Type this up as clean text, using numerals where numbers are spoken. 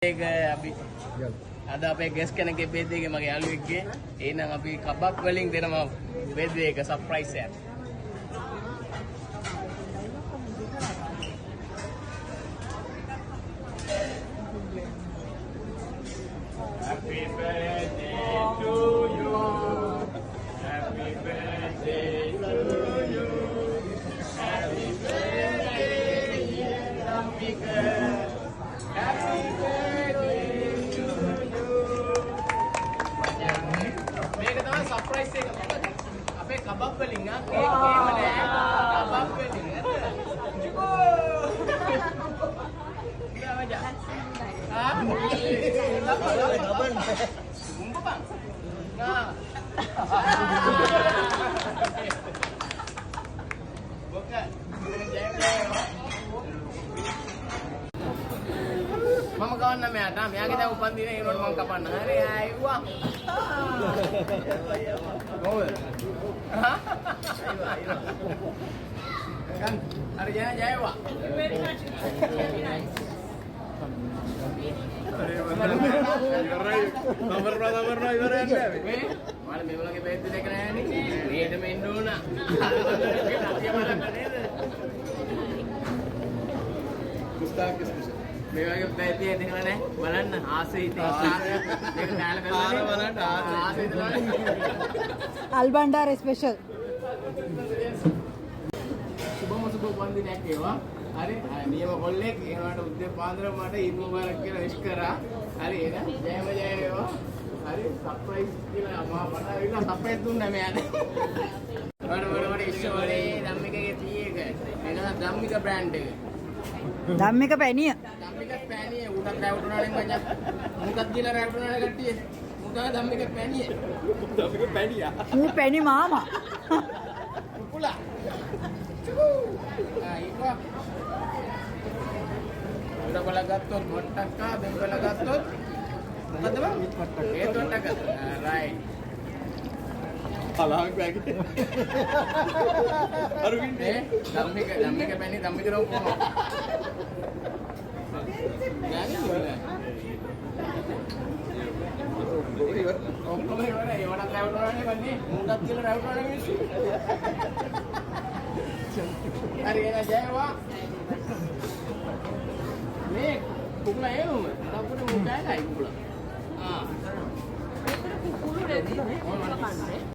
ඒක අපි අද අපේ ගෙස් කෙනෙක්ගේ බර්ත්ඩේ එක මගේ යාළුවෙක්ගේ. එහෙනම් අපි කබක් වලින් දෙනවා බර්ත්ඩේ එක සර්ප්‍රයිස් එකක්. Happy birthday to you. Happy birthday to you. Happy birthday dear Dhammika. Happy birthday to you. මේක තමයි සර්ප්‍රයිස් එක. අපේ කබක් වලින් ආ කේක් කේම නෑ. කබක් වලින් නේද? චිකෝ. නෑ මචං. ආ? Bumbu bang. Nah. Bukan. Mama kawan na meya ta meya kita upan dina inon mang kapan hari ay wah. Oh. Kan hari jaya wah. Very much. Very nice. Nomor ibaran malam memang lagi bete dek nani dia ada main dona dia malah kan itu Gustakis memang bete dengan mana balana ආසෙ ඉතින් මේක දාලා බලන්න ආසෙ ඉතලා අල්බන්ඩාර special සුබ වන්දිනයක් ඒවා හරි නියම කොල්ලෙක් ඒනකට උද්දේ පාන්දර මට ඊද් මුබාරක් කියලා විශ් කරා හරි එහෙනම් ජයම ජය වේවා හරි සර්ප්‍රයිස් කියලා මම බණවිලා සර්ප්‍රයිස් දුන්නා මෙයාට වඩ ඉස්සෝලේ ධම්මිකගේ තීයක එනවා ධම්මික බ්‍රෑන්ඩ් එක ධම්මික පැණිය උඩක් රැවටුණානේ මචං මුකක් කියලා රැවටුණානේ කට්ටිය මුකා ධම්මික පැණිය ඌ පැණි මාමා පුලා ඒක උඩ බලගත්තොත් මොට්ටක්කා දෙන් බලගත්තොත් මොකද බං ඒ තොට්ටක රයිට් කලාවක් වැගේ අරුගින්නේ ධම්මික පැණි ධම්මික රෝ කොහොම ඔක්කොම ඉවරයි ඒවට රැවටුණානේ වන්නේ මුණක් කියලා රැවටුණානේ මිනිස්සු හරි එන ජයවා මේ කුකුලා එනුම අපිට මුටයි නයි කුකුලා ආ කුකුළු රෙදි නේ